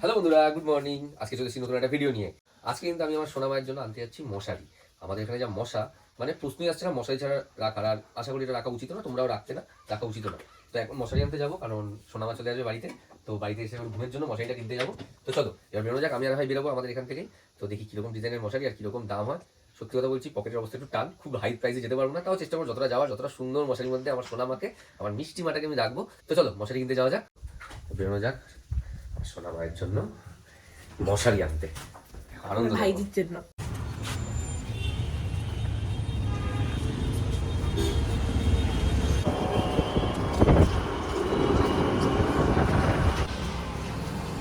Hello বন্ধুরা, good morning. আজকে চলেছি নতুন একটা ভিডিও নিয়ে। আজকে কিন্তু আমি আমার সোনা মায়ের জন্য আনতে যাচ্ছি মশারি। আমাদের এখানে যা মশা, মানে প্রশ্নই আসছে না মশারি ছাড়া রাখার। আর আশা করি এটা রাখা উচিত না, তোমরাও রাখতে না, রাখা উচিত না। তো এখন মশারি আনতে যাবো, কারণ সোনা মা চলে আসবে বাড়িতে। তো বাড়িতে এসে আমার ঘুমের জন্য মশারিটা কিনতে যাবো। তো চলো এবার বেরোনো যাক। আমি আর ভাই বেরোবো আমাদের এখান থেকেই। তো দেখি কিরকম ডিজাইনের মশারি আর কিরকম দাম হয়। সত্যি কথা বলছি, পকেটের অবস্থা একটু টান, খুব হাই প্রাইসে যেতে পারবো না, তাও চেষ্টা করবো যতটা যাওয়ার, যতটা সুন্দর মশারির মধ্যে আমার সোনা মাকে, আমার মিষ্টি মাটাকে আমি রাখবো। তো চলো মশারি কিনতে যাওয়া যাক, বেরোনো যাক সোনা মায়ের জন্য মশারি আনতে। আনন্দ ভাইজির জন্য।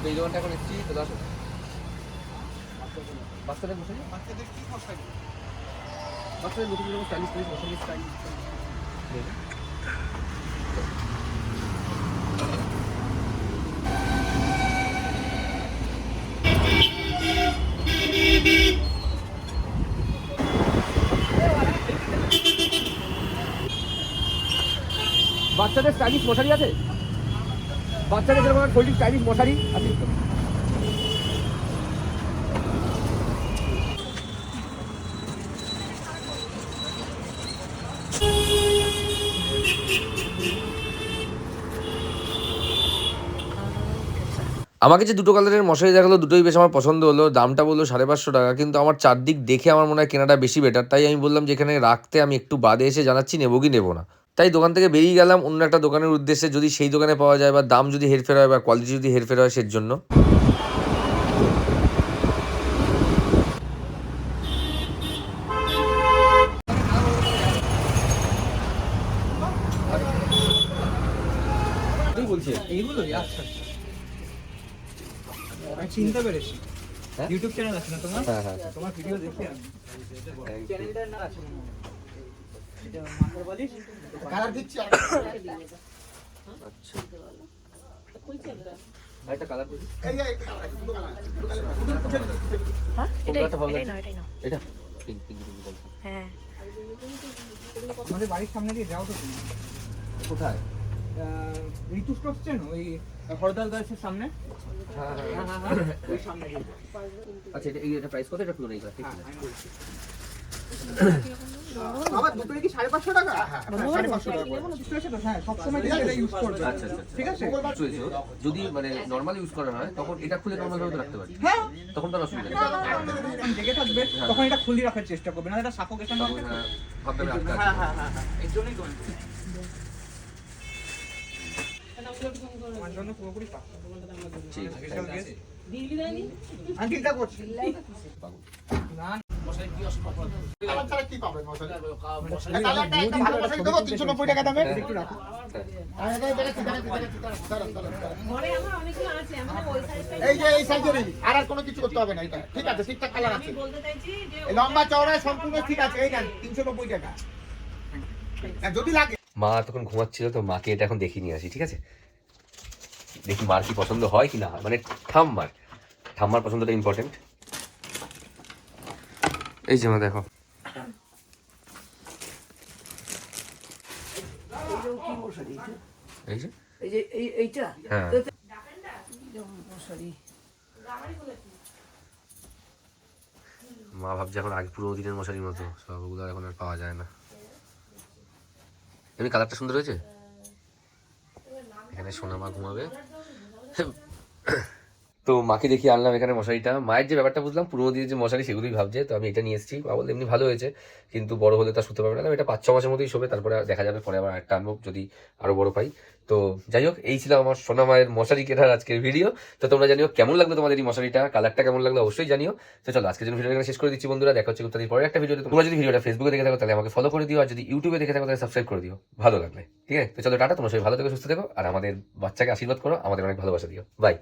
এই দোকানটা এখন এসেছি, তো আসো। বাচ্চাদের মশারি, বাচ্চাদের কি মশারি? বাচ্চাদের নতুন রকম স্টাইলিশ মশারি স্টাইল। বাচ্চাদের স্টাইলিশ মশারি আছে, বাচ্চাদের যেরকম ফোল্ডিং স্টাইলিশ মশারি আছে। আমাকে যে দুটো কালারের মশারি দেখালো, দুটোই বেশ আমার পছন্দ হলো। দামটা বললো 550 টাকা, কিন্তু আমার চারদিক দেখে আমার মনে হয় কেনাটা বেশি বেটার। তাই আমি বললাম যে এখানে রাখতে আমি একটু বাদে এসে জানাচ্ছি নেবো কি নেবো না। তাই দোকান থেকে বেরিয়ে গেলাম অন্য একটা দোকানের উদ্দেশ্যে, যদি সেই দোকানে পাওয়া যায়, বা দাম যদি হেরফের হয়, বা কোয়ালিটি যদি হেরফের হয়, সের জন্য। বলছি এইগুলোই? আচ্ছা, আমি চিনতে পেরেছি। হ্যাঁ? ইউটিউব চ্যানেল আছে না তোমার? হ্যাঁ হ্যাঁ। তোমার ভিডিও দেখি আমি। চ্যানেলটার নাম আছে এটা মাথার বালিশ কালার দিচ্ছি। আচ্ছা, একটা কালার দিই। এই যে দুটো কালার আছে, দুটো কালার। হ্যাঁ, কোনটা ভালো এটাই লাগছে? নাও, এটাই নাও। এটা পিঙ্ক পিঙ্ক পিঙ্ক বলছি। হ্যাঁ, আমাদের বাড়ির সামনে দিয়ে যাও তো তুমি। কোথায়? ঋতু স্টোর চেনো? ওই হরদাল গাছের সামনে। হ্যাঁ হ্যাঁ হ্যাঁ হ্যাঁ হ্যাঁ, ওই সামনে দিয়ে। আচ্ছা, এটা প্রাইস কত? এটা পুরো নেই, ঠিক আছে। আমি বলছি। আমার দুটোই কি 550 টাকা? হ্যাঁ 550 টাকা করে। হ্যাঁ, সবসময় কিন্তু এটা ইউজ করবে। আচ্ছা আচ্ছা ঠিক আছে? চলছে। যদি মানে নরমাল ইউজ করা হয়, তখন এটা খুলে নরমাল ভাবে তো রাখতে পারি, হ্যাঁ, তখন তো আর অসুবিধা নেই। যখন জেগে থাকবে তখন এটা খুলি রাখার চেষ্টা করবে, না এটা সাফোকেশন হবে। তখন ভাবতে হবে আটকা হ্যাঁ আছে। হ্যাঁ হ্যাঁ হ্যাঁ, এর জন্যই তো আমার জন্য পুরোপুরি পাকা। ঠিক আছে। আন্টিটা করছি পাগল। না আমার ছাড়া কি পাবেন মশারি? তাহলে একটা ভালো মশারি দেবো 390 টাকা দামে। একটু রাখো। এই যে এই সাইজেরই, আর কোনো কিছু করতে হবে না। এটা ঠিক আছে, ঠিকঠাক কালার আছে, এই লম্বা চওড়া সম্পূর্ণ ঠিক আছে। এই নেন 390 টাকা। আর যদি লাগে, মা তখন ঘুমাচ্ছিল, তো মাকে এটা এখন দেখিয়ে নিয়ে আসি, ঠিক আছে? দেখি মার কি পছন্দ হয় কি না হয়, মানে ঠাম্মার পছন্দটা ইম্পর্টেন্ট। এই যে মা দেখো, এই যে এইটা হ্যাঁ, মশারি। মা ভাবছে এখন আগে পুরো দিনের মশারির মতো, সবগুলো এখন আর পাওয়া যায় না। এমনি কালারটা সুন্দর হয়েছে। এখানে সোনা মা ঘুমাবে। তো মাকে দেখিয়ে আনলাম এখানে মশারিটা। মায়ের যে ব্যাপারটা বুঝলাম, পুরোনো দিনের যে মশারি সেগুলোই ভাবছে, তো আমি এটা নিয়ে এসেছি। মা বলতে এমনি ভালো হয়েছে, কিন্তু বড় হলে তা শুতে পারবে না। এটা 5-6 মাসের মধ্যেই শোবে, তারপরে দেখা যাবে, পরে আবার একটা আনবো যদি আরো বড় পাই। তো যাই হোক, এই ছিল আমার সোনা মায়ের মশারি কেনার আজকের ভিডিও। তো তোমরা জানিও কেমন লাগলো তোমাদের এই মশারিটা, কালারটা কেমন লাগলো অবশ্যই জানিও। তো চলো আজকের জন্য ভিডিওটা এখানে শেষ করে দিচ্ছি বন্ধুরা। দেখা হচ্ছে তাদের পরে একটা ভিডিওতে। তোমরা যদি ভিডিওটা ফেসবুকে দেখে থাকো তাহলে আমাকে ফলো করে দিও, আর যদি ইউটিউবে দেখে থাকো তাহলে সাবস্ক্রাইব করে দিও ভালো লাগলে, ঠিক আছে? তো চলো টাটা, তোমরা সবাই ভালো থেকো, সুস্থ থেকো, আর আমাদের বাচ্চাকে আশীর্বাদ করো, আমাদের অনেক ভালোবাসা দিও। বাই।